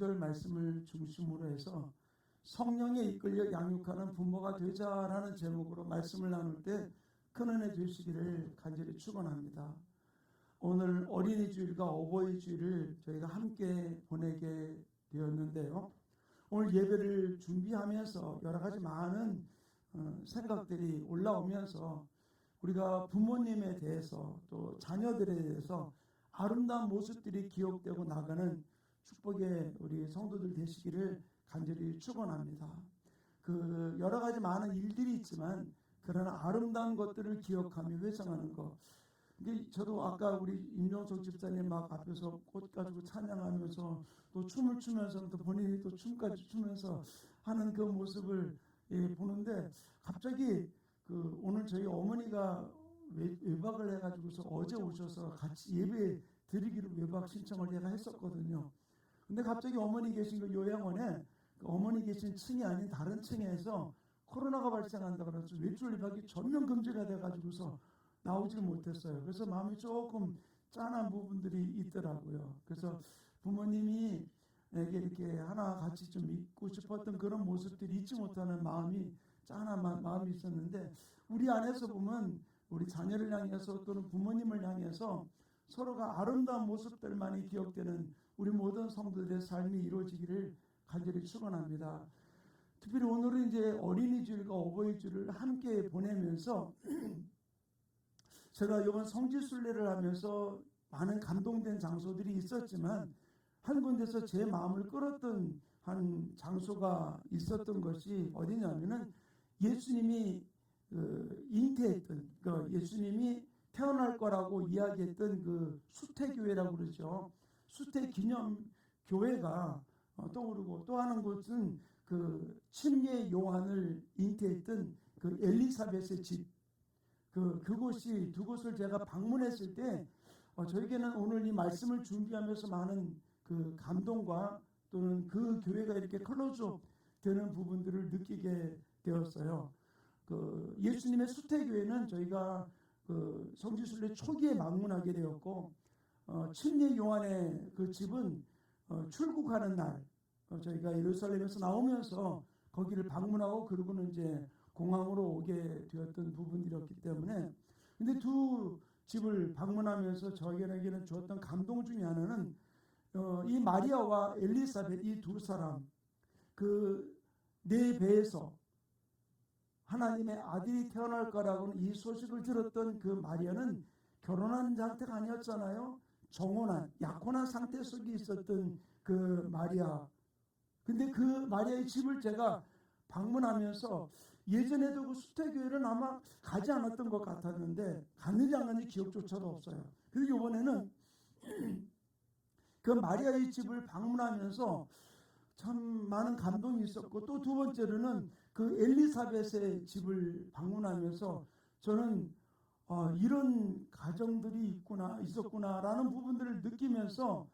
절 말씀을 중심으로 해서 성령에 이끌려 양육하는 부모가 되자라는 제목으로 말씀을 나눌 때 큰 은혜 주시기를 간절히 축원합니다. 오늘 어린이 주일과 어버이 주일을 저희가 함께 보내게 되었는데요. 오늘 예배를 준비하면서 여러 가지 많은 생각들이 올라오면서 우리가 부모님에 대해서 또 자녀들에 대해서 아름다운 모습들이 기억되고 나가는 축복의 우리 성도들 되시기를 간절히 축원합니다. 그 여러 가지 많은 일들이 있지만 그러나 아름다운 것들을 기억하며 회상하는 것. 근데 저도 아까 우리 임종석 집사님 막 앞에서 꽃 가지고 찬양하면서 또 춤을 추면서 또 본인이 또 춤까지 추면서 하는 그 모습을 보는데 갑자기 그 오늘 저희 어머니가 외박을 해가지고서 어제 오셔서 같이 예배 드리기로 외박 신청을 제가 했었거든요. 근데 갑자기 어머니 계신 그 요양원에 그 어머니 계신 층이 아닌 다른 층에서 코로나가 발생한다 그래서 외출 외박이 전면 금지가 돼가지고서 나오질 못했어요. 그래서 마음이 조금 짠한 부분들이 있더라고요. 그래서 부모님이 이렇게 하나 같이 좀 있고 싶었던 그런 모습들이 잊지 못하는 마음이 짠한 마음이 있었는데 우리 안에서 보면 우리 자녀를 향해서 또는 부모님을 향해서 서로가 아름다운 모습들만이 기억되는 우리 모든 성도들의 삶이 이루어지기를 간절히 축원합니다. 특별히 오늘은 이제 어린이 주일과 어버이 주일을 함께 보내면서 제가 이번 성지순례를 하면서 많은 감동된 장소들이 있었지만 한 군데서 제 마음을 끌었던 한 장소가 있었던 것이 어디냐면은 예수님이 잉태했던 예수님이 태어날 거라고 이야기했던 그 수태교회라고 그러죠. 수태기념교회가 떠오르고 또 하는 곳은 그 침례 요한을 잉태했던 그 엘리사벳의 집 그곳이 두 곳을 제가 방문했을 때 저에게는 오늘 이 말씀을 준비하면서 많은 그 감동과 또는 그 교회가 이렇게 클로즈업 되는 부분들을 느끼게 되었어요. 그 예수님의 수태교회는 저희가 그 성지순례 초기에 방문하게 되었고 침례 요한의 그 집은 출국하는 날 저희가 예루살렘에서 나오면서 거기를 방문하고 그러고는 이제 공항으로 오게 되었던 부분이었기 때문에 근데 두 집을 방문하면서 저에게는 주었던 감동 중에 하나는 이 마리아와 엘리사벳 이 두 사람 그 내 배에서 하나님의 아들이 태어날 거라고는 이 소식을 들었던 그 마리아는 결혼한 상태가 아니었잖아요. 정혼한 약혼한 상태 속에 있었던 그 마리아. 근데 그 마리아의 집을 제가 방문하면서 예전에도 그 수태교회는 아마 가지 않았던 것 같았는데 갔는지 안 갔는지 기억조차도 없어요. 그리고 이번에는 그 마리아의 집을 방문하면서 참 많은 감동이 있었고 또 두 번째로는 그 엘리사벳의 집을 방문하면서 저는 이런 가정들이 있었구나라는 부분들을 느끼면서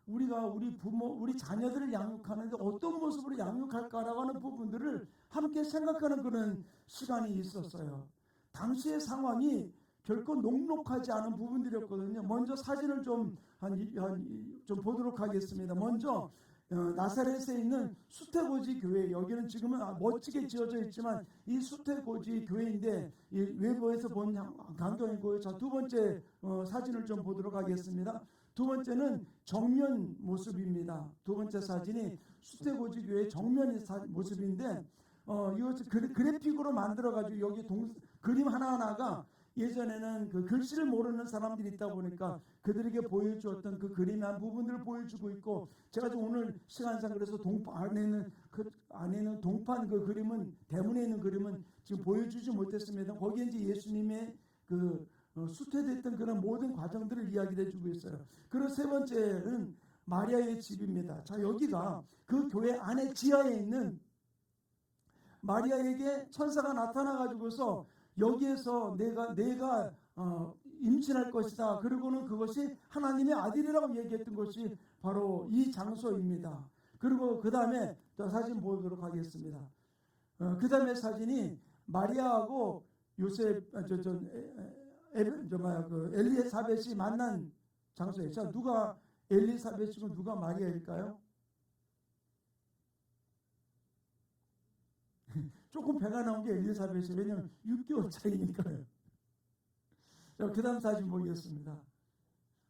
우리가 우리 부모, 우리 자녀들을 양육하는데 어떤 모습으로 양육할까라고 하는 부분들을 함께 생각하는 그런 시간이 있었어요. 당시의 상황이 결코 녹록하지 않은 부분들이었거든요. 먼저 사진을 좀 보도록 하겠습니다. 먼저 나사렛에 있는 수태고지 교회, 여기는 지금은 멋지게 지어져 있지만 이 수태고지 교회인데 이 외부에서 본 광경이고요. 자, 두 번째 사진을 좀 보도록 하겠습니다. 두 번째는 정면 모습입니다. 두 번째 사진이 수태고지 교회 정면 모습인데 이것을 그래픽으로 만들어가지고 여기 그림 하나하나가 예전에는 그 글씨를 모르는 사람들이 있다 보니까 그들에게 보여주었던 그 그림의 한 부분들을 보여주고 있고 제가 좀 오늘 시간상 그래서 안에 있는 동판 그 그림은 대문에 있는 그림은 지금 보여주지 못했습니다. 거기에 이제 예수님의 그 수태됐던 그런 모든 과정들을 이야기를 해주고 있어요. 그리고 세 번째는 마리아의 집입니다. 자, 여기가 그 교회 안에 지하에 있는 마리아에게 천사가 나타나가지고서 여기에서 내가 임신할 것이다. 그리고는 그것이 하나님의 아들이라고 얘기했던 것이 바로 이 장소입니다. 그리고 그 다음에 또 사진 보도록 하겠습니다. 그 다음에 사진이 마리아하고 요셉 엘리사벳이 만난 장소예요. 자, 누가 엘리사벳이고 누가 마리아일까요? 조금 배가 나온 게 엘리사벳이, 왜냐면 6개월 차이니까요. 그 다음 사진 보겠습니다.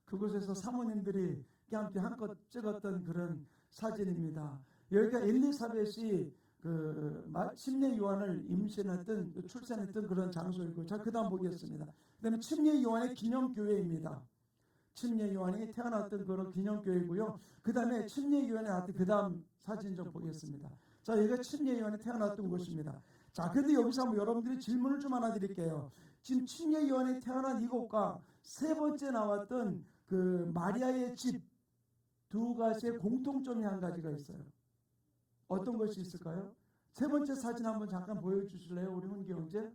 그곳에서 사모님들이 함께 한껏 찍었던 그런 사진입니다. 여기가 엘리사벳이 그 침례 요한을 임신했던, 출산했던 그런 장소이고, 자, 그 다음 보겠습니다. 그 다음에 침례 요한의 기념교회입니다. 침례 요한이 태어났던 그런 기념교회고요. 그 다음에 침례 요한이 나왔던 그 다음 사진 좀 보겠습니다. 자, 여기가 침례 요한이 태어났던 곳입니다. 자, 근데 여기서 한번 여러분들이 질문을 좀 하나 드릴게요. 지금 침례 요한이 태어난 이곳과 세 번째 나왔던 그 마리아의 집 두 가지의 공통점이 한 가지가 있어요. 어떤 것이 있을까요? 세 번째 사진 한번 잠깐 보여주실래요? 우리 훈기 형제.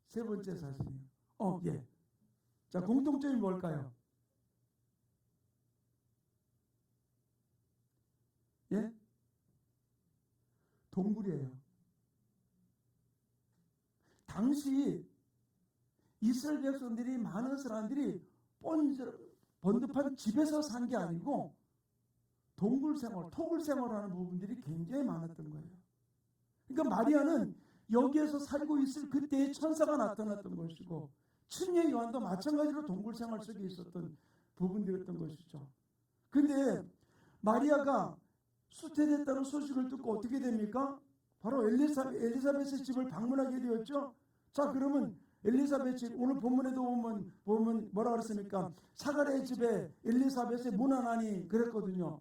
세 번째 사진이요. 예. 자, 공통점이 뭘까요? 예? 동굴이에요. 당시 이스라엘 백성들이, 많은 사람들이 번듯한 집에서 산 게 아니고 동굴 생활, 토굴 생활하는 부분들이 굉장히 많았던 거예요. 그러니까 마리아는 여기에서 살고 있을 그때의 천사가 나타났던 것이고, 침례 요한도 마찬가지로 동굴 생활 속에 있었던 부분들이었던 것이죠. 근데 마리아가 수태됐다는 소식을 듣고 어떻게 됩니까? 바로 엘리사벳의 집을 방문하게 되었죠. 자, 그러면 엘리사벳 집, 오늘 본문에도 보면 뭐라 그랬습니까? 사가랴의 집에 엘리사벳의 문안하니 그랬거든요.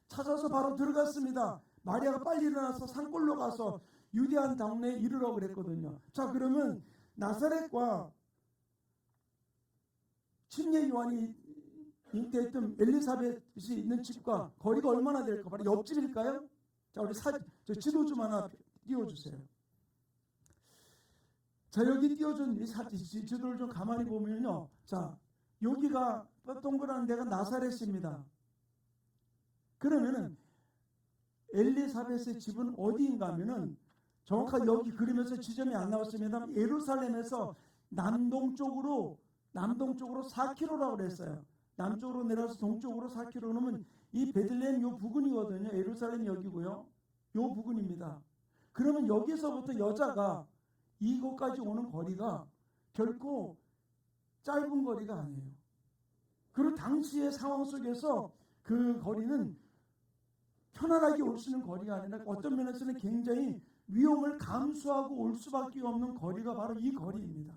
찾아서 바로 들어갔습니다. 마리아가 빨리 일어나서 산골로 가서 유대한 당내에 이르라고 그랬거든요. 자, 그러면 나사렛과 침례 요한이 잉태했던 엘리사벳이 있는 집과 거리가 얼마나 될까? 바로 옆집일까요? 자, 우리 저 지도 좀 하나 띄워주세요. 자, 여기 띄워준 이 지도를 좀 가만히 보면요. 자, 여기가 동그란 데가 나사렛입니다. 그러면은 엘리사벳의 집은 어디인가 하면은, 정확하게 여기 그림에서 지점이 안 나왔습니다. 예루살렘에서 남동쪽으로 4km라고 그랬어요. 남쪽으로 내려서 동쪽으로 4km면 이 베들레헴 요 부근이거든요. 예루살렘 여기고요. 요 부근입니다. 그러면 여기서부터 여자가 이곳까지 오는 거리가 결코 짧은 거리가 아니에요. 그리고 당시의 상황 속에서 그 거리는 편안하게 올 수 있는 거리가 아니라 어떤 면에서는 굉장히 위험을 감수하고 올 수밖에 없는 거리가 바로 이 거리입니다.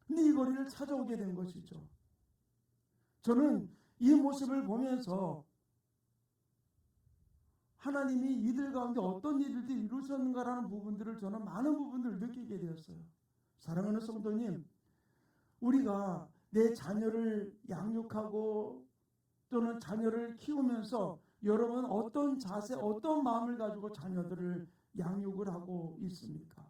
근데 이 거리를 찾아오게 된 것이죠. 저는 이 모습을 보면서 하나님이 이들 가운데 어떤 일들이 이루셨는가라는 부분들을, 저는 많은 부분들을 느끼게 되었어요. 사랑하는 성도님, 우리가 내 자녀를 양육하고 또는 자녀를 키우면서 여러분 어떤 자세, 어떤 마음을 가지고 자녀들을 양육을 하고 있습니까?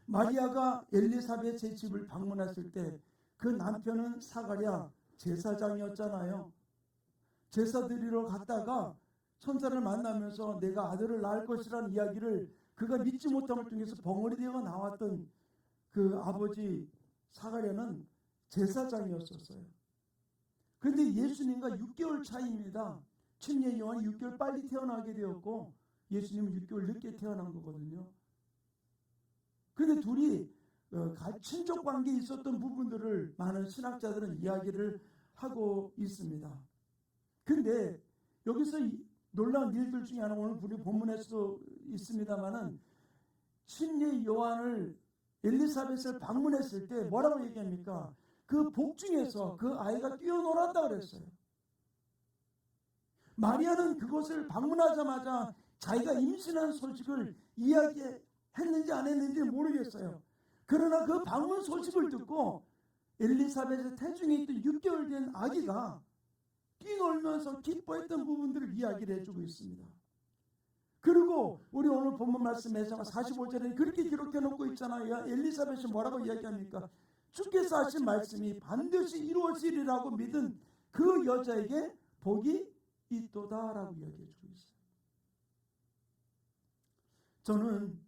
마리아가 엘리사벳의 집을 방문했을 때 그 남편은 사가랴 제사장이었잖아요. 제사 드리러 갔다가 천사를 만나면서 내가 아들을 낳을 것이라는 이야기를 그가 믿지 못함을 통해서 벙어리 되어 나왔던 그 아버지 사가랴는 제사장이었었어요. 그런데 예수님과 6개월 차이입니다. 침례 요한이 6개월 빨리 태어나게 되었고 예수님은 6개월 늦게 태어난 거거든요. 그런데 둘이 친족 관계에 있었던 부분들을 많은 신학자들은 이야기를 하고 있습니다. 그런데 여기서 놀라운 일들 중에 하나, 오늘 우리 본문에서도 있습니다만은, 침례 요한을 엘리사벳을 방문했을 때 뭐라고 얘기합니까? 그 복중에서 그 아이가 뛰어놀았다 그랬어요. 마리아는 그것을 방문하자마자 자기가 임신한 소식을 이야기했는지 안 했는지 모르겠어요. 그러나 그 방문 소식을 듣고 엘리사벳의 태중에 있던 6개월 된 아기가 뛰놀면서 기뻐했던 부분들을 이야기를 해주고 있습니다. 그리고 우리 오늘 본문 말씀에서 45절에 그렇게 기록해 놓고 있잖아요. 엘리사벳이 뭐라고 이야기합니까? 주께서 하신 말씀이 반드시 이루어지리라고 믿은 그 여자에게 복이 있도다라고 이야기해 주고 있어요. 저는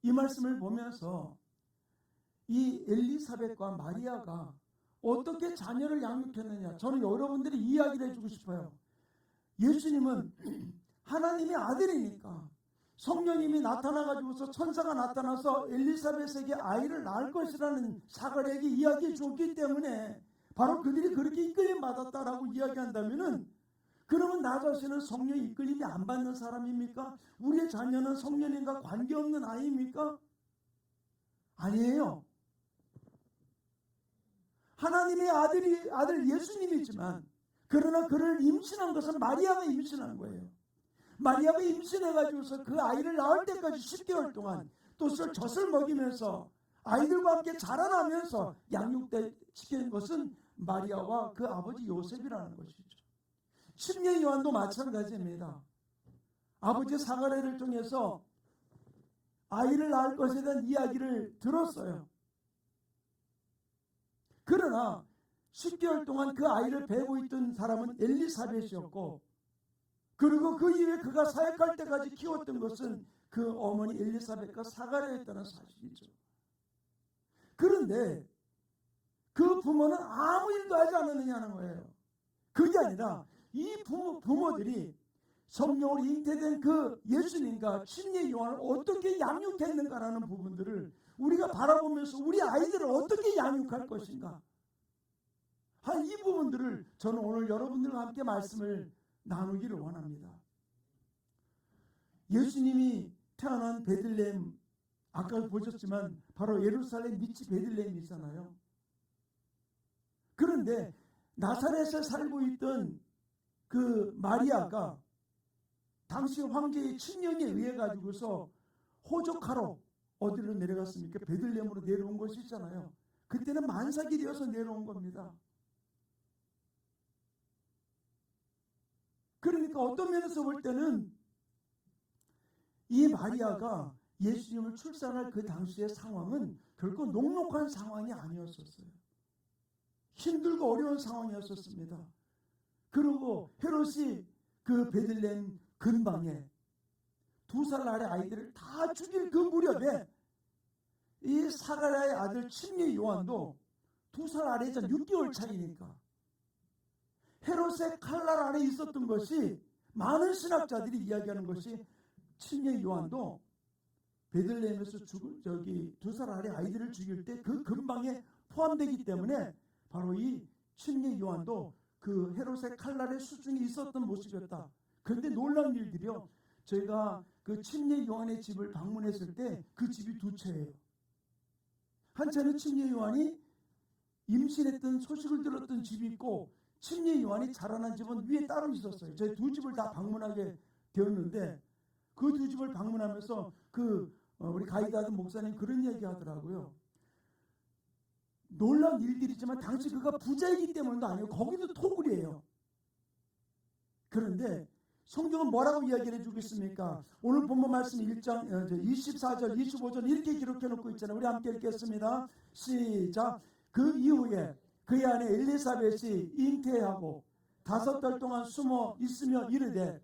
이 말씀을 보면서 이 엘리사벳과 마리아가 어떻게 자녀를 양육했느냐, 저는 여러분들이 이야기를 해주고 싶어요. 예수님은 하나님의 아들이니까 성령님이 나타나가지고서 천사가 나타나서 엘리사벳에게 아이를 낳을 것이라는 사가랴에게 이야기해 줬기 때문에 바로 그들이 그렇게 이끌림 받았다라고 이야기한다면은, 그러면 나 자신은 성령 이끌림이 안 받는 사람입니까? 우리의 자녀는 성령님과 관계없는 아이입니까? 아니에요. 하나님의 아들 예수님이지만, 그러나 그를 임신한 것은 마리아가 임신한 거예요. 마리아가 임신해가지고서 그 아이를 낳을 때까지 10개월 동안 또 젖을 먹이면서 아이들과 함께 자라나면서 양육시키는 것은 마리아와 그 아버지 요셉이라는 것이죠. 침례 요한도 마찬가지입니다. 아버지 사가랴를 통해서 아이를 낳을 것에 대한 이야기를 들었어요. 그러나 10개월 동안 그 아이를 배고 있던 사람은 엘리사벳이었고, 그리고 그 이후에 그가 사역할 때까지 키웠던 것은 그 어머니 엘리사벳과 사가랴였다는 사실이죠. 그런데 그 부모는 아무 일도 하지 않았느냐는 거예요. 그게 아니라 이 부모들이 성령으로 잉태된 그 예수님과 침례 요한을 어떻게 양육했는가라는 부분들을 우리가 바라보면서 우리 아이들을 어떻게 양육할 것인가, 이 부분들을 저는 오늘 여러분들과 함께 말씀을 나누기를 원합니다. 예수님이 태어난 베들레헴, 아까 보셨지만 바로 예루살렘 밑이 베들레헴이잖아요. 그런데 나사렛에 살고 있던 그 마리아가 당시 황제의 친령에 의해 가지고서 호적하러 어디로 내려갔습니까? 베들레헴으로 내려온 것이잖아요. 그때는 만삭이 되어서 내려온 겁니다. 그러니까 어떤 면에서 볼 때는 이 마리아가 예수님을 출산할 그 당시의 상황은 결코 녹록한 상황이 아니었었어요. 힘들고 어려운 상황이었었습니다. 그리고 헤롯이 그 베들레헴 근방에 2살 아래 아이들을 다 죽일 그 무렵에 이 사가랴의 아들 침례 요한도 2살 아래자 6개월 차이니까 헤롯의 칼날 아래 있었던 것이, 많은 신학자들이 이야기하는 것이 침례 요한도 베들레헴에서 2살 아래 아이들을 죽일 때 그 근방에 포함되기 때문에 바로 이 침례 요한도 그 헤롯의 칼날의 수중에 있었던 모습이었다. 그런데 놀라운 일들이요, 저희가 그 침례 요한의 집을 방문했을 때 그 집이 2채예요. 한 채는 침례 요한이 임신했던 소식을 들었던 집이 있고, 침례 요한이 자라난 집은 위에 따로 있었어요. 저희 2집을 다 방문하게 되었는데, 그 2집을 방문하면서 우리 가이드하던 목사님 그런 얘기 하더라고요. 놀라운 일들이지만 당시 그가 부자이기 때문도 아니고 거기도 토굴이에요. 그런데 성경은 뭐라고 이야기를 해주고 있습니까? 오늘 본문 말씀 1장 24절 25절 이렇게 기록해 놓고 있잖아요. 우리 함께 읽겠습니다. 시작. 그 이후에 그의 아내 엘리사벳이 잉태하고 5달 동안 숨어 있으며 이르되,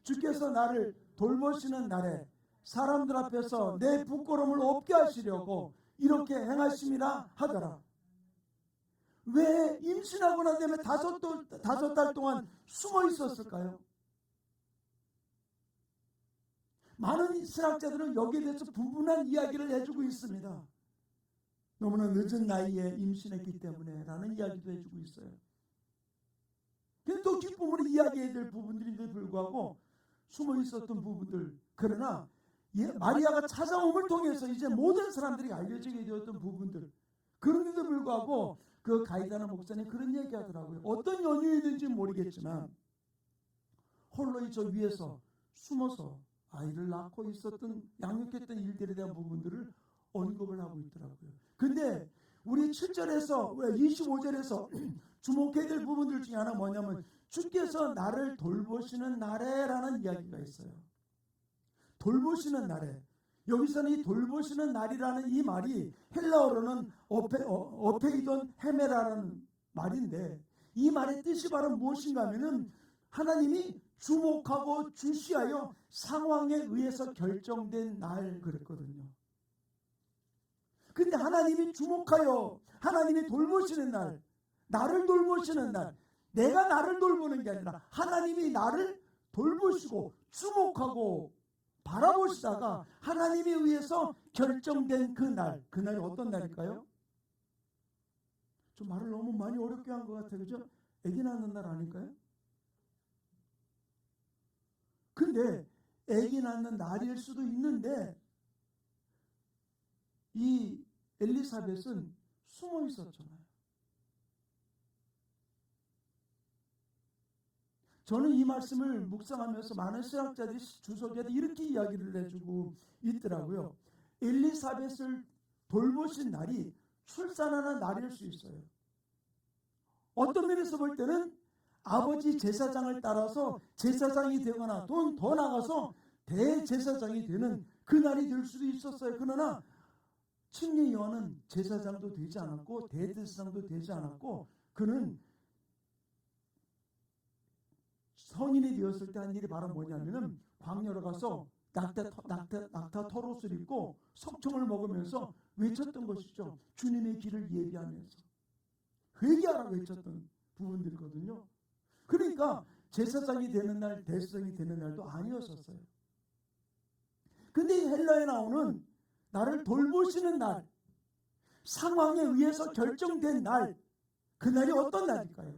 주께서 나를 돌보시는 날에 사람들 앞에서 내 부끄러움을 없게 하시려고 이렇게 행하심이라 하더라. 왜 임신하고 난 다음에 5달 동안 숨어 있었을까요? 많은 신학자들은 여기에 대해서 분분한 이야기를 해주고 있습니다. 너무나 늦은 나이에 임신했기 때문에 라는 이야기도 해주고 있어요. 근데 또 기쁨으로 이야기해야 될 부분들인데 불구하고 숨어 있었던 부분들, 그러나 마리아가 찾아옴을 통해서 이제 모든 사람들이 알려지게 되었던 부분들, 그런데도 불구하고 그 가이드하는 목사님 그런 얘기 하더라고요. 어떤 연유이든지 모르겠지만 홀로 저 위에서 숨어서 아이를 낳고 있었던, 양육했던 일들에 대한 부분들을 언급을 하고 있더라고요. 근데 우리 7절에서 25절에서 주목해야 될 부분들 중에 하나 뭐냐면, 주께서 나를 돌보시는 날에라는 이야기가 있어요. 돌보시는 날에, 여기서는 이 돌보시는 날이라는 이 말이 헬라어로는 어페이돈 헤메라라는 말인데, 이 말의 뜻이 바로 무엇인가 하면은 하나님이 주목하고 주시하여 상황에 의해서 결정된 날 그랬거든요. 근데 하나님이 주목하여 하나님이 돌보시는 날, 나를 돌보시는 날, 내가 나를 돌보는 게 아니라 하나님이 나를 돌보시고 주목하고 바라보시다가 하나님에 의해서 결정된 그날이 어떤 날일까요? 좀 말을 너무 많이 어렵게 한 것 같아요. 그죠? 아기 낳는 날 아닐까요? 근데 아기 낳는 날일 수도 있는데 이 엘리사벳은 숨어 있었잖아요. 저는 이 말씀을 묵상하면서 많은 신학자들이 주석에도 이렇게 이야기를 해주고 있더라고요. 엘리사벳을 돌보신 날이 출산하는 날일 수 있어요. 어떤 면에서 볼 때는 아버지 제사장을 따라서 제사장이 되거나 또 더 나가서 대제사장이 되는 그날이 될 수도 있었어요. 그러나 침례 요한은 제사장도 되지 않았고 대제사장도 되지 않았고 그는 성인이 되었을 때 한 일이 바로 뭐냐면은 광야로 가서 낙타 털옷을 입고 석청을 먹으면서 외쳤던 것이죠. 주님의 길을 예비하면서 회개하라고 외쳤던 부분들이거든요. 그러니까 제사장이 되는 날, 대제사장이 되는 날도 아니었었어요. 근데 이 헬라에 나오는 나를 돌보시는 날, 상황에 의해서 결정된 날, 그날이 어떤 날일까요?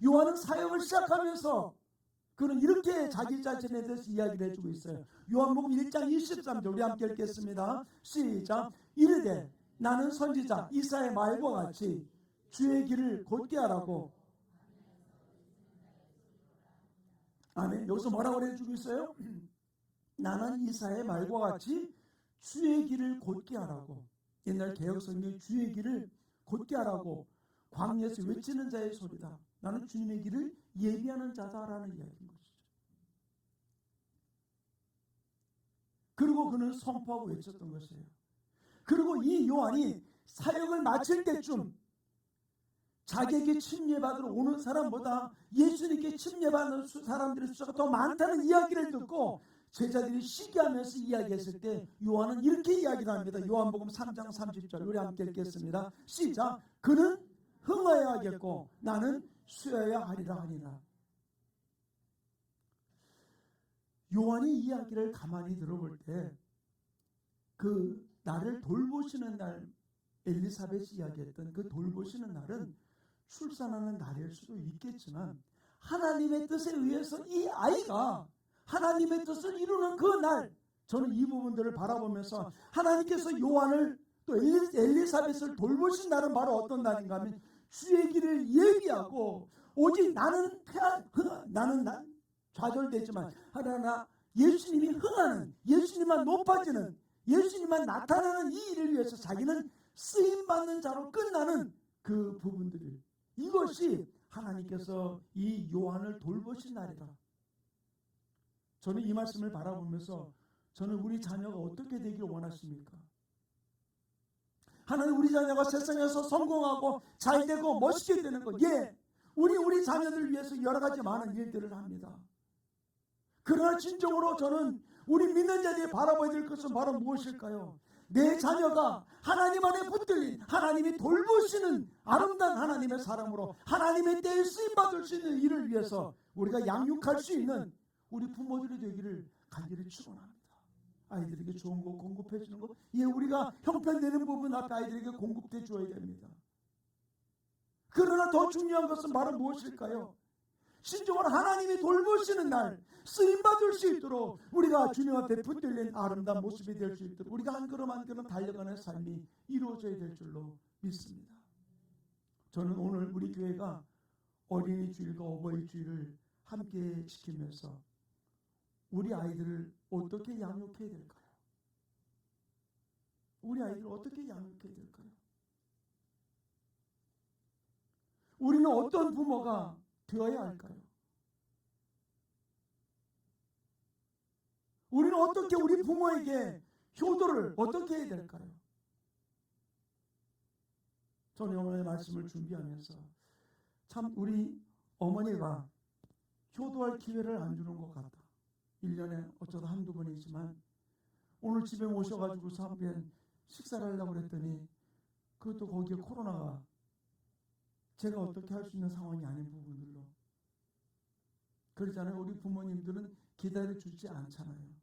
요한은 사역을 시작하면서 그는 이렇게 자기 자신에 대해서 이야기를 해주고 있어요. 요한복음 1장 23절 우리 함께 읽겠습니다. 시작. 이르되 나는 선지자 이사야의 말과 같이 주의 길을 곧게 하라고. 아멘. 여기서 뭐라고 해주고 있어요? 나는 이사야의 말과 같이 주의 길을 곧게 하라고. 옛날 개혁성경 주의 길을 곧게 하라고 광야에서 외치는 자의 소리다. 나는 주님의 길을 예비하는 자다라는 이야기인 것이죠. 그리고 그는 선포하고 외쳤던 것이에요. 그리고 이 요한이 사역을 마칠 때쯤 자기에게 침례받으러 오는 사람보다 예수님께 침례받는 사람들의 숫자가 더 많다는 이야기를 듣고 제자들이 시기하면서 이야기했을 때 요한은 이렇게 이야기를 합니다. 요한복음 3장 30절 우리 함께 읽겠습니다. 시작. 그는 흥하여야 하겠고 나는 쉬어야 하리라 하니라. 요한이 이야기를 가만히 들어볼 때 그 나를 돌보시는 날 엘리사벳이 이야기했던 그 돌보시는 날은 출산하는 날일 수도 있겠지만 하나님의 뜻에 의해서 이 아이가 하나님의 뜻을 이루는 그 날, 저는 이 부분들을 바라보면서 하나님께서 요한을 또 엘리사벳을 돌보신 날은 바로 어떤 날인가 하면 주의 길을 예비하고 오직 나는 좌절되지만 하나 예수님이 흥하는 예수님만 높아지는 예수님만 나타나는 이 일을 위해서 자기는 쓰임받는 자로 끝나는 그 부분들이 이것이 하나님께서 이 요한을 돌보신 날이다. 저는 이 말씀을 바라보면서 저는 우리 자녀가 어떻게 되기를 원하십니까? 하나님 우리 자녀가 세상에서 성공하고 잘되고 멋있게 되는 것, 예, 우리 자녀들 위해서 여러 가지 많은 일들을 합니다. 그러나 진정으로 저는 우리 믿는 자들이 바라봐야 될 것은 바로 무엇일까요? 내 자녀가 하나님 안에 붙들린 하나님이 돌보시는 아름다운 하나님의 사람으로 하나님의 때에 쓰임받을 수 있는 일을 위해서 우리가 양육할 수 있는 우리 부모들이 되기를 간절히 축원합니다. 아이들에게 좋은 거 공급해 주는 거, 예, 우리가 형편되는 부분 앞에 아이들에게 공급해 줘야 됩니다. 그러나 더 중요한 것은 바로 무엇일까요? 신중으로 하나님이 돌보시는 날 쓰임받을 수 있도록 우리가 주님 앞에 붙들린 아름다운 모습이 될 수 있도록 우리가 한 걸음 한 걸음 달려가는 삶이 이루어져야 될 줄로 믿습니다. 저는 오늘 우리 교회가 어린이 주일과 어버이 주일을 함께 지키면서 우리 아이들을 어떻게 양육해야 될까요? 우리 아이들을 어떻게 양육해야 될까요? 우리는 어떤 부모가 되어야 할까요? 우리는 어떻게 우리 부모에게 효도를 어떻게 해야 될까요? 저는 오늘 말씀을 준비하면서 참 우리 어머니가 효도할 기회를 안 주는 것 같다. 1년에 어쩌다 한두 번이지만 오늘 집에 모셔가지고서 한번 식사를 하려고 그랬더니 그것도 거기에 코로나가 제가 어떻게 할 수 있는 상황이 아닌 부분들로. 그렇잖아요. 우리 부모님들은 기다려주지 않잖아요.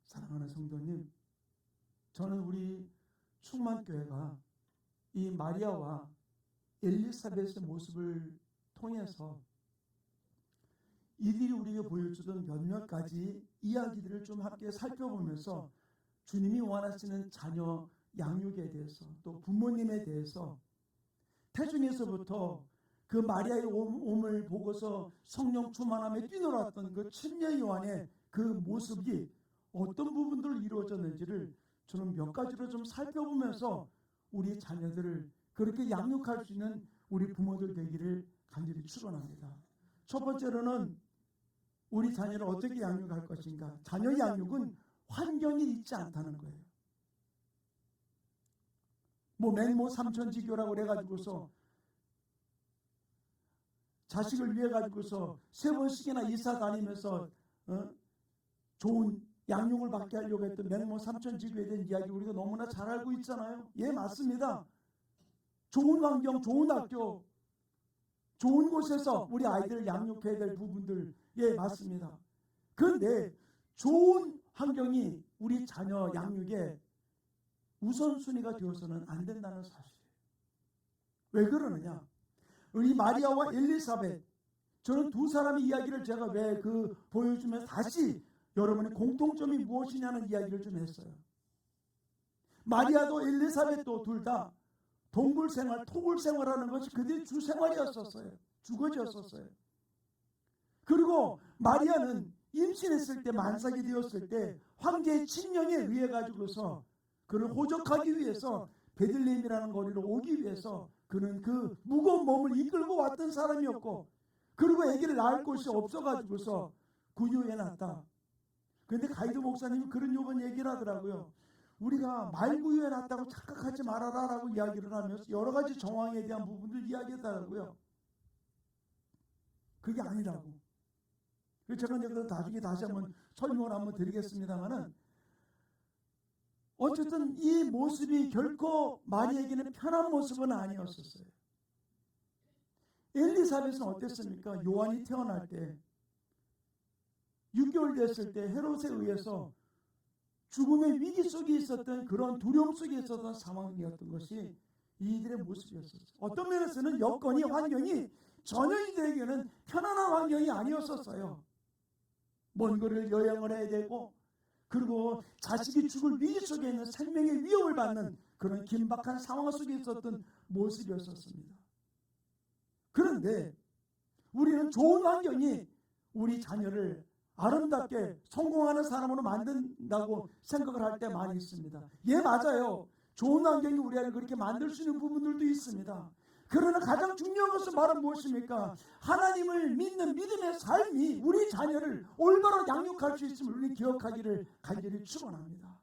사랑하는 성도님, 저는 우리 충만교회가 이 마리아와 엘리사벳의 모습을 통해서 이들이 우리에게 보여주던 몇몇 가지 이야기들을 좀 함께 살펴보면서 주님이 원하시는 자녀 양육에 대해서, 또 부모님에 대해서, 태중에서부터 그 마리아의 몸을 보고서 성령 충만함에 뛰놀았던 그 침례 요한의 그 모습이 어떤 부분들로 이루어졌는지를 저는 몇 가지로 좀 살펴보면서 우리 자녀들을 그렇게 양육할 수 있는 우리 부모들 되기를 간절히 축원합니다. 첫 번째로는 우리 자녀를 어떻게 양육할 것인가. 자녀 양육은 환경이 있지 않다는 거예요. 맹모 삼천지교라고 그래가지고서 자식을 위해 가지고서 3번씩이나 이사 다니면서 좋은 양육을 받게 하려고 했던 맹모 삼천지교에 대한 이야기 우리가 너무나 잘 알고 있잖아요. 예, 맞습니다. 좋은 환경, 좋은 학교, 좋은 곳에서 우리 아이들을 양육해야 될 부분들, 예, 맞습니다. 그런데 좋은 환경이 우리 자녀 양육에 우선순위가 되어서는 안 된다는 사실이에요. 왜 그러느냐? 우리 마리아와 엘리사벳, 저는 두 사람의 이야기를 제가 왜 보여주면서 다시 여러분의 공통점이 무엇이냐는 이야기를 좀 했어요. 마리아도 엘리사벳도 둘 다 동굴 생활, 토굴 생활하는 것이 그들의 주 생활이었었어요. 주거지였었어요. 그리고 마리아는 임신했을 때, 만삭이 되었을 때 황제의 친령에 의해 가지고서 그를 호적하기 위해서 베들레헴이라는 거리로 오기 위해서 그는 그 무거운 몸을 이끌고 왔던 사람이었고, 그리고 아기를 낳을 곳이 없어가지고서 구유에 낳았다. 그런데 가이드 목사님이 그런 요번 얘기를 하더라고요. 우리가 말구유에 낳았다고 착각하지 말아라라고 이야기를 하면서 여러 가지 정황에 대한 부분을 이야기했다고요. 그게 아니라고. 제가 이제 나중에 다시 한번 설명을 한번 드리겠습니다만은, 어쨌든 이 모습이 결코 마리아에게는 편한 모습은 아니었었어요. 엘리사벳은 어땠습니까? 요한이 태어날 때 6개월 됐을 때 헤롯에 의해서 죽음의 위기 속에 있었던 그런 두려움 속에 있었던 상황이었던 것이 이들의 모습이었었어요. 어떤 면에서는 여건이, 환경이 전혀 이들에게는 편안한 환경이 아니었었어요. 먼 거리를 여행을 해야 되고, 그리고 자식이 죽을 위기 속에 있는 생명의 위협을 받는 그런 긴박한 상황 속에 있었던 모습이었었습니다. 그런데 우리는 좋은 환경이 우리 자녀를 아름답게 성공하는 사람으로 만든다고 생각을 할 때 많이 있습니다. 예, 맞아요. 좋은 환경이 우리 아이를 그렇게 만들 수 있는 부분들도 있습니다. 그러나 가장 중요한 것은 바로 무엇입니까? 하나님을 믿는 믿음의 삶이 우리 자녀를 올바로 양육할 수 있음을 우리는 기억하기를 간절히 축원합니다.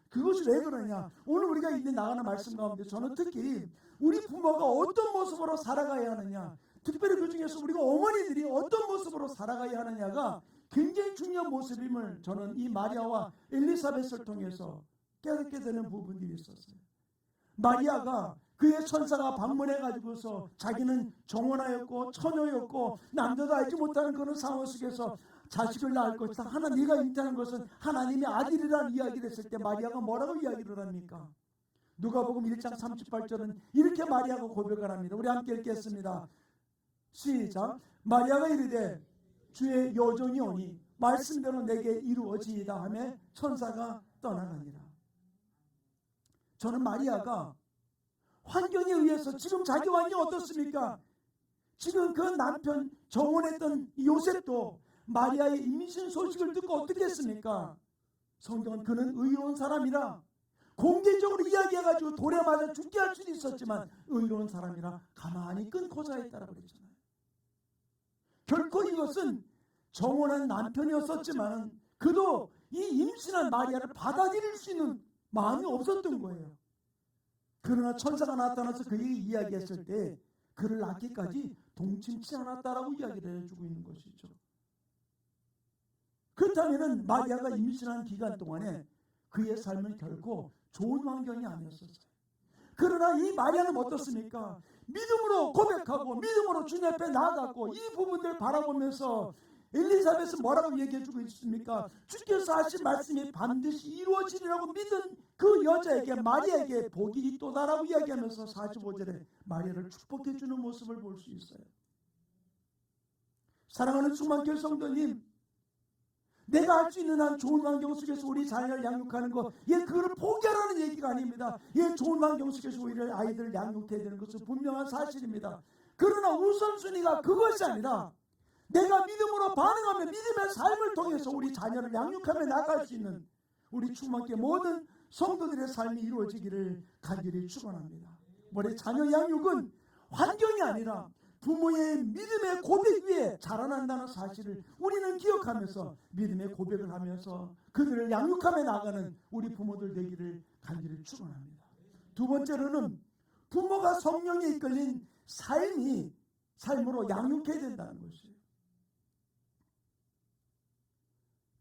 그것이 왜 그러냐? 오늘 우리가 있는 나가는 말씀 가운데 저는 특히 우리 부모가 어떤 모습으로 살아가야 하느냐, 특별히 그 중에서 우리가 어머니들이 어떤 모습으로 살아가야 하느냐가 굉장히 중요한 모습임을 저는 이 마리아와 엘리사벳을 통해서 깨닫게 되는 부분들이 있었어요. 마리아가 그의 천사가 방문해 가지고서 자기는 정원하였고 처녀였고 남자도 알지 못하는 그런 상황 속에서 자식을 낳을 것이다. 네가 잉태하는 것은 하나님의 아들이라는 이야기를 했을 때 마리아가 뭐라고 이야기를 합니까? 누가복음 1장 38절은 이렇게 마리아가 고백을 합니다. 우리 함께 읽겠습니다. 시작. 마리아가 이르되 주의 여종이 오니 말씀대로 내게 이루어지이다 하며 천사가 떠나가니라. 저는 마리아가 환경에 의해서, 지금 자기 환경이 어떻습니까? 지금 그 남편 정혼했던 요셉도 마리아의 임신 소식을 듣고 어떻게 했습니까? 성경은 그는 의로운 사람이라 공개적으로 이야기해가지고 돌에 맞아 죽게 할 수도 있었지만 의로운 사람이라 가만히 끊고 자했다라고 그랬잖아요. 결코 이것은 정혼한 남편이었었지만 그도 이 임신한 마리아를 받아들일 수 있는 마음이 없었던 거예요. 그러나 천사가 나타나서 그에게 이야기했을 때 그를 낳기까지 동침치 않았다라고 이야기를 해주고 있는 것이죠. 그렇다면 마리아가 임신한 기간 동안에 그의 삶은 결코 좋은 환경이 아니었었어요. 그러나 이 마리아는 어떻습니까? 믿음으로 고백하고 믿음으로 주님 앞에 나아갔고, 이 부분들을 바라보면서 엘리사벳은 뭐라고 얘기해주고 있습니까? 주께서 하신 말씀이 반드시 이루어지리라고 믿은 그 여자에게, 마리아에게 복이 있도다라고 이야기하면서 45절에 마리아를 축복해주는 모습을 볼 수 있어요. 사랑하는 충만교회 성도님, 내가 할 수 있는 한 좋은 환경 속에서 우리 자녀를 양육하는 것, 그걸 포기하라는 얘기가 아닙니다. 좋은 환경 속에서 우리를 아이들을 양육해야 되는 것은 분명한 사실입니다. 그러나 우선순위가 그것이 아니라 내가 믿음으로 반응하며 믿음의 삶을 통해서 우리 자녀를 양육하며 나갈 수 있는 우리 충만교회 모든 성도들의 삶이 이루어지기를 간절히 축원합니다. 우리 자녀 양육은 환경이 아니라 부모의 믿음의 고백 위에 자라난다는 사실을 우리는 기억하면서 믿음의 고백을 하면서 그들을 양육하며 나가는 우리 부모들 되기를 간절히 축원합니다. 두 번째로는 부모가 성령에 이끌린 삶으로 양육해야 된다는 것이에요.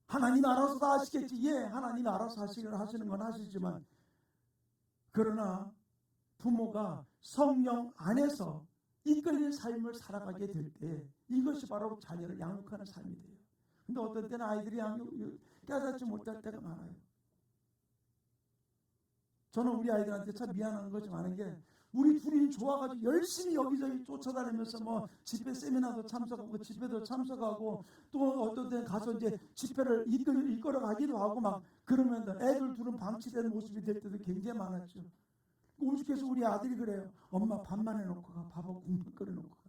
하나님 알아서 다 하시겠지. 하나님 알아서 하시는 건 하시지만, 그러나 부모가 성령 안에서 이끌린 삶을 살아가게 될 때 이것이 바로 자녀를 양육하는 삶이 돼요. 근데 어떤 때는 아이들이 깨닫지 못할 때가 많아요. 저는 우리 아이들한테 참 미안한 거지 많은 게, 우리 둘이 좋아가지고 열심히 여기저기 쫓아다니면서 집회 세미나도 참석하고 집회도 참석하고, 또 어떤 때는 가서 이제 집회를 이끌어 가기도 하고 그러면 애들 둘은 방치된 모습이 될 때도 굉장히 많았죠. 오죽해서 우리 아들이 그래요. 엄마 밥만 해놓고 가. 밥하고 국물 끓여놓고 가.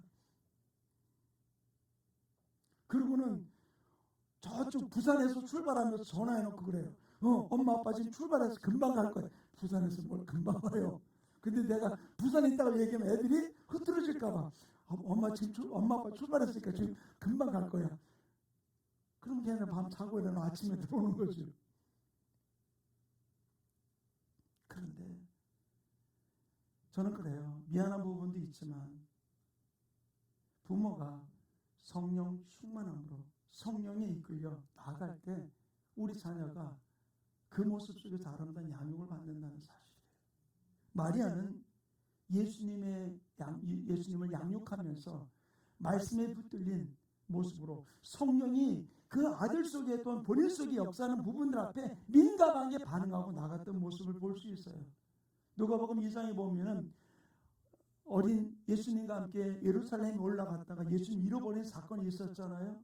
그러고는 저쪽 부산에서 출발하면서 전화해놓고 그래요. 엄마 아빠 지금 출발해서 금방 갈 거야. 부산에서 뭘 금방 와요. 근데 내가 부산에 있다고 얘기하면 애들이 흐트러질까봐, 엄마 아빠 출발했으니까 지금 금방 갈 거야. 그럼 걔는 밤 자고 일어나 아침에 들어오는 거죠. 그런데 저는 그래요. 미안한 부분도 있지만 부모가 성령 충만함으로 성령에 이끌려 나갈 때 우리 자녀가 그 모습 속에서 아름다운 양육을 받는다는 사실이에요. 마리아는 예수님을 양육하면서 말씀에 붙들린 모습으로 성령이 그 아들 속에 또는 본인 속에 역사하는 부분들 앞에 민감하게 반응하고 나갔던 모습을 볼 수 있어요. 누가복음 2장에 보면은 어린 예수님과 함께 예루살렘에 올라갔다가 예수님 잃어버린 사건이 있었잖아요.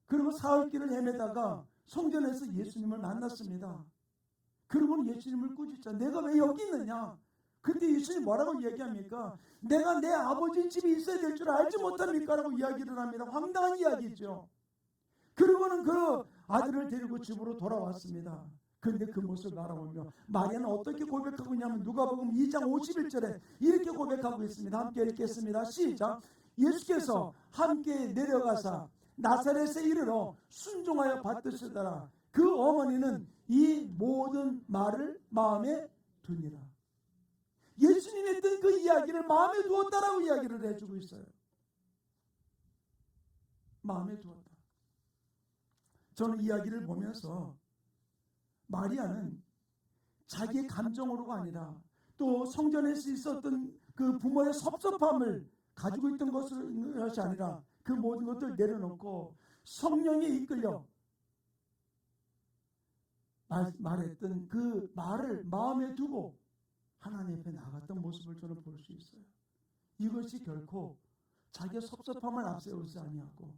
그리고 사흘길을 헤매다가 성전에서 예수님을 만났습니다. 그리고는 예수님을 꾸짖자. 내가 왜 여기 있느냐? 그때 예수님 뭐라고 이야기합니까? 내가 내 아버지 집에 있어야 될 줄 알지 못합니까? 라고 이야기를 합니다. 황당한 이야기죠. 그리고는 그 아들을 데리고 집으로 돌아왔습니다. 그런데 그 모습을 바라보며 마리아는 어떻게 고백하고 있냐면 누가복음 2장 51절에 이렇게 고백하고 있습니다. 함께 읽겠습니다. 시작. 예수께서 함께 내려가사 나사렛에 이르러 순종하여 받드시더라. 그 어머니는 이 모든 말을 마음에 두니라. 예수님이 했던 그 이야기를 마음에 두었다라고 이야기를 해주고 있어요. 마음에 두었다. 저는 이야기를 보면서 마리아는 자기의 감정으로가 아니라 또 성전에서 있었던 그 부모의 섭섭함을 가지고 있던 것이 아니라 그 모든 것들을 내려놓고 성령에 이끌려 말했던 그 말을 마음에 두고 하나님 앞에 나갔던 모습을 저는 볼 수 있어요. 이것이 결코 자기의 섭섭함을 앞세우지 아니하고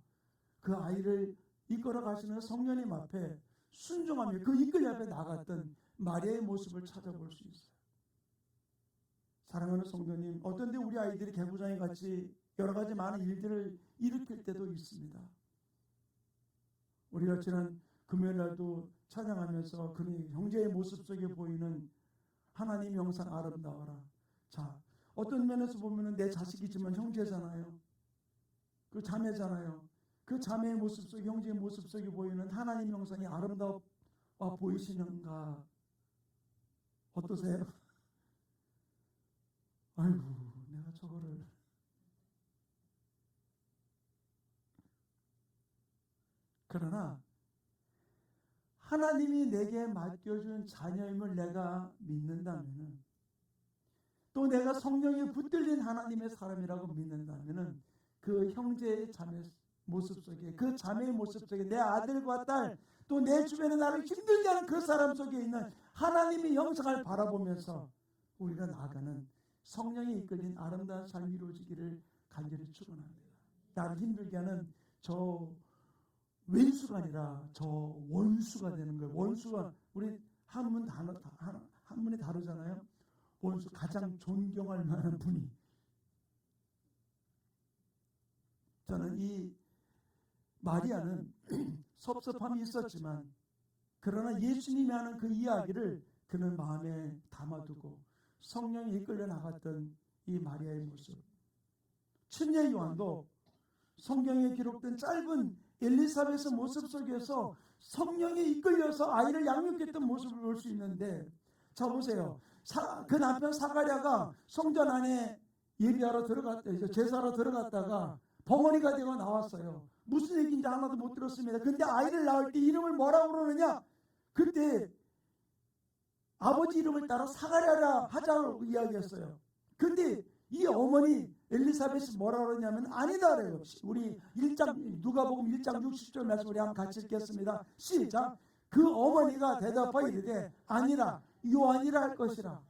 그 아이를 이끌어 가시는 성령님 앞에 순종하며 그 이끌림 앞에 나갔던 마리아의 모습을 찾아볼 수 있어요. 사랑하는 성도님, 어떤 데 우리 아이들이 개구장이 같이 여러 가지 많은 일들을 일으킬 때도 있습니다. 우리가 지난 금요일날도 찬양하면서 그 형제의 모습 속에 보이는 하나님 형상 아름다워라. 자, 어떤 면에서 보면 내 자식이지만 형제잖아요. 그 자매잖아요. 그 자매의 모습 속에, 형제의 모습 속에 보이는 하나님 형상이 아름다워 보이시는가? 어떠세요? 아이고, 내가 저거를. 그러나 하나님이 내게 맡겨준 자녀임을 내가 믿는다면, 또 내가 성령에 붙들린 하나님의 사람이라고 믿는다면, 그 형제의 자매 모습 속에, 그 자매의 모습 속에 내 아들과 딸, 또 내 주변에 나를 힘들게 하는 그 사람 속에 있는 하나님의 형상을 바라보면서 우리가 나아가는 성령에 이끌린 아름다운 삶이 이루어지기를 간절히 축원합니다. 나를 힘들게 하는 저 왼수가 아니라 저 원수가 되는 거예요. 원수가 우리 한문에 다루잖아요. 원수, 가장 존경할 만한 분이. 저는 이 마리아는 섭섭함이 있었지만, 그러나 예수님이 하는 그 이야기를 그는 마음에 담아두고 성령에 이끌려 나갔던 이 마리아의 모습. 침례 요한도 성경에 기록된 짧은 엘리사벳의 모습 속에서 성령에 이끌려서 아이를 양육했던 모습을 볼 수 있는데, 자 보세요. 그 남편 사가랴가 성전 안에 예비하러 제사하러 들어갔다가 벙어리가 되고 나왔어요. 무슨 얘기인지 하나도 못 들었습니다. 근데 아이를 낳을 때 이름을 뭐라고 그러느냐? 그때 아버지 이름을 따라 사가랴라 하자고 이야기했어요. 근데 이 어머니 엘리사벳이 뭐라고 그러냐면 아니다 그래요. 우리 누가복음 1장 60절 말씀 우리 한번 같이 읽겠습니다. 시작. 그 어머니가 대답하여 이르되 아니라 요한이라 할 것이라.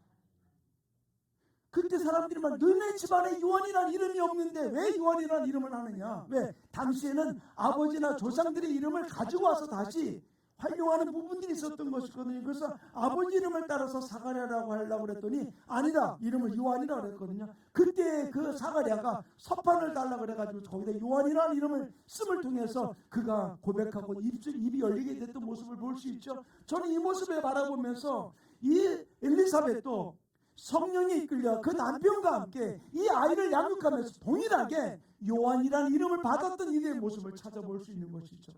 그때 사람들이 말, 너네 집안에 요한이라는 이름이 없는데 왜 요한이라는 이름을 하느냐? 왜? 당시에는 아버지나 조상들의 이름을 가지고 와서 다시 활용하는 부분들이 있었던 것이거든요. 그래서 아버지 이름을 따라서 사가랴라고 하려고 그랬더니 아니다, 이름을 요한이라고 그랬거든요. 그때 그 사가랴가 서판을 달라고 그래가지고 거기다 요한이라는 이름을 씀을 통해서 그가 고백하고 입이 열리게 됐던 모습을 볼 수 있죠. 저는 이 모습을 바라보면서 이 엘리사벳도 성령에 이끌려 그 남편과 함께 이 아이를 양육하면서 동일하게 요한이라는 이름을 받았던 이들의 모습을 찾아볼 수 있는 것이죠.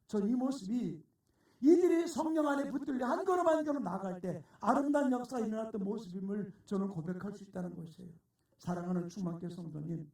저는 이 모습이 이들이 성령 안에 붙들려 한 걸음 한 걸음 나갈 때 아름다운 역사가 일어났던 모습임을 저는 고백할 수 있다는 것이에요. 사랑하는 충만교회 성도님,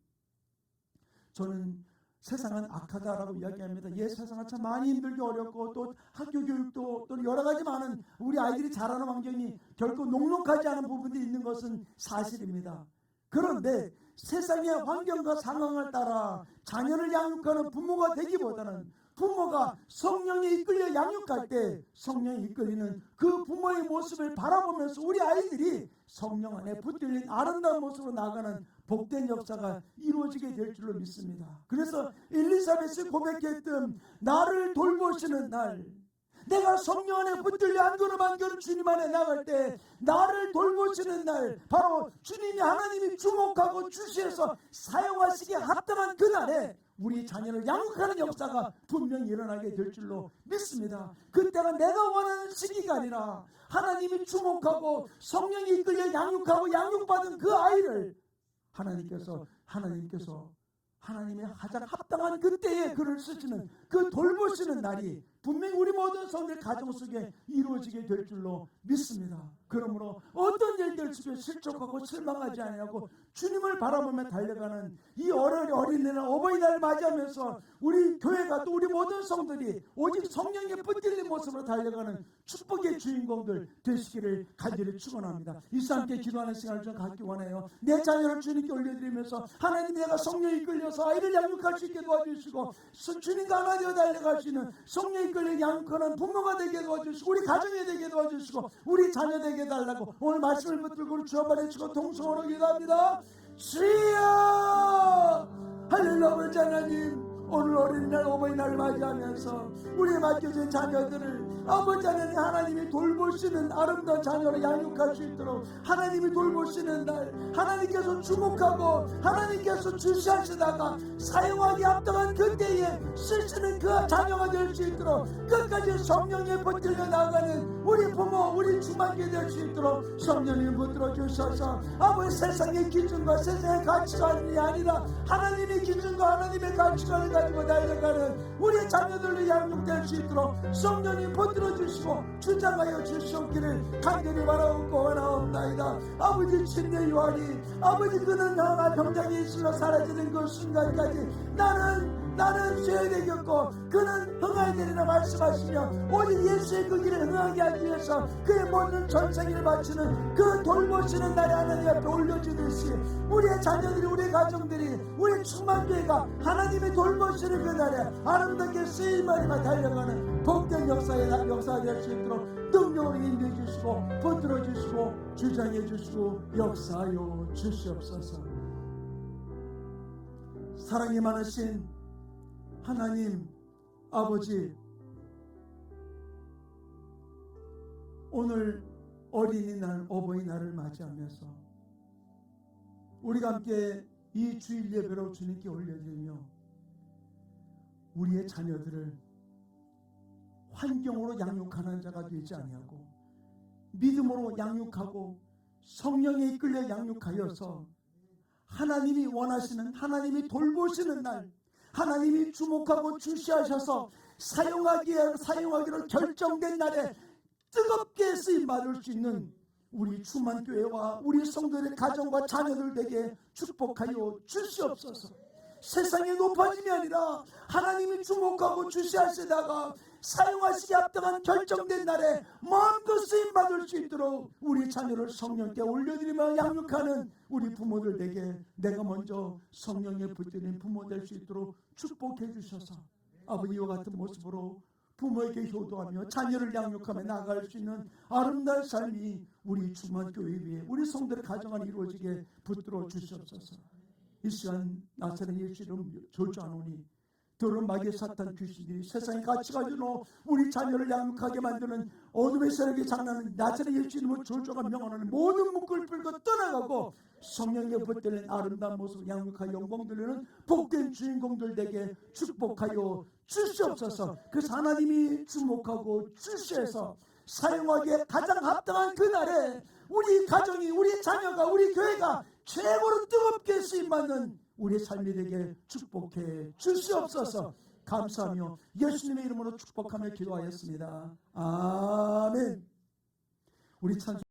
저는 세상은 악하다라고 이야기합니다. 세상은 참 많이 힘들고 어렵고 또 학교 교육도 또 여러 가지 많은 우리 아이들이 자라는 환경이 결코 녹록하지 않은 부분들이 있는 것은 사실입니다. 그런데 세상의 환경과 상황을 따라 자녀를 양육하는 부모가 되기보다는 부모가 성령에 이끌려 양육할 때 성령에 이끌리는 그 부모의 모습을 바라보면서 우리 아이들이 성령 안에 붙들린 아름다운 모습으로 나가는 복된 역사가 이루어지게 될 줄로 믿습니다. 그래서 엘리사벳이 고백했던 나를 돌보시는 날, 내가 성령 안에 붙들려 한 걸음 한 걸음 주님 안에 나갈 때 나를 돌보시는 날, 바로 주님이 하나님이 주목하고 주시해서 사용하시기에 합당한 그날에 우리 자녀를 양육하는 역사가 분명히 일어나게 될 줄로 믿습니다. 그때가 내가 원하는 시기가 아니라 하나님이 주목하고 성령이 이끌려 양육하고 양육받은 그 아이를 하나님께서 하나님의 가장 합당한 그때에 그를 쓰시는 그 돌보시는 날이 분명히 우리 모든 성도의 가정 속에 이루어지게 될 줄로 믿습니다. 그러므로 어떤 일들 속에 실족하고 실망하지 아니하고 주님을 바라보며 달려가는 이 어린이날 어버이날을 맞이하면서 우리 교회가 또 우리 모든 성들이 오직 성령에 붙들린 모습으로 달려가는 축복의 주인공들 되시기를 간절히 축원합니다. 이사 함께 기도하는 시간을 좀 갖기 원해요. 내 자녀를 주님께 올려드리면서 하나님, 내가 성령에 이끌려서 아이를 양육할 수 있게 도와주시고 주님과 하나 되어 달려갈 수 있는 성령에 이끌려 양육하는 부모가 되게 도와주시고 우리 가정이 되게 도와주시고 우리 자녀 되게 달라고 오늘 말씀을 붙들고 주어버려 주고 동성으로 기도합니다. 주여, 할렐루야. 아버지 하나님, 오늘 어린이날 어버이날을 맞이하면서 우리의 맡겨진 자녀들을 아버지 하나님이 돌보시는 아름다운 자녀로 양육할 수 있도록 하나님이 돌보시는 날, 하나님께서 주목하고 하나님께서 주시하시다가 사용하기 합당한 그때에 쓰시는 그 자녀가 될 수 있도록 끝까지 성령에 붙들려 나가는 우리 부모, 우리 주만교회 될 수 있도록 성령님 붙들어 주셔서 아버지 세상의 기준과 세상의 가치관이 아니라 하나님의 기준과 하나님의 가치관을 가지고 달려가는 우리 자녀들로 양육될 수 있도록 성령님 붙들어 주시고 주장하여 주시옵기를 간절히 바라옵고 원하옵나이다. 아버지, 침례 요한이 아버지 그는 병장에 있으며 사라지는 그 순간까지 나는 나는 죄에 되겠고 그는 흥하게 되리라 말씀하시며 오직 예수의 그 길에 흥하게 하기 위해서 그의 모든 전생일을 바치는 그 돌보시는 날에 하나님 앞에 올려주듯이 우리의 자녀들이, 우리의 가정들이, 우리의 충만교회가 하나님의 돌보시는 그 날에 아름답게 쓰임마리가 달려가는 복된 역사가 될 수 있도록 능력으로 인도해 주시고 붙들어 주시고 주장해 주시고 역사하여 주시옵소서. 사랑이 많으신 하나님 아버지, 오늘 어린이날, 어버이날을 맞이하면서 우리가 함께 이 주일 예배로 주님께 올려드리며 우리의 자녀들을 환경으로 양육하는 자가 되지 아니하고 믿음으로 양육하고 성령에 이끌려 양육하여서 하나님이 원하시는, 하나님이 돌보시는 날, 하나님이 주목하고 주시하셔서 사용하기로 결정된 날에 뜨겁게 쓰임받을 수 있는 우리 충만교회와 우리 성도들의 가정과 자녀들 되게 축복하여 주시옵소서. 세상이 높아짐이 아니라 하나님이 주목하고 주시하시다가 사용하시기 합당한 결정된 날에 마음껏 쓰임받을 수 있도록 우리 자녀를 성령께 올려드리며 양육하는 우리 부모들 되게 내가 먼저 성령에 붙드는 부모 될 수 있도록 축복해 주셔서 아버지와 같은 모습으로 부모에게 효도하며 자녀를 양육하며 나아갈 수 있는 아름다운 삶이 우리 충만교회 위에 우리 성도의 가정 안에 이루어지게 붙들어 주시옵소서. 이 시간 나사렛 예수 이름 절주하노니 더러운 마귀의 사탄 귀신들이 세상에 같이 가지고 우리 자녀를 양육하게 만드는 어둠의 세력이 장난하는 나사렛 예수 이름으로 절주가 명하는 모든 묶을 풀고 떠나가고 성령에 붙들린 아름다운 모습을 양육하여 영광 돌리는 복된 주인공들 되게 축복하여 주시옵소서. 그래서 하나님이 주목하고 주시해서 사용하기에 가장 합당한 그날에 우리 가정이, 우리 자녀가, 우리 교회가 최고로 뜨겁게 쓰임받는 우리의 삶이 되게 축복해 주시옵소서. 감사하며 예수님의 이름으로 축복하며 기도하였습니다. 아멘. 우리 찬송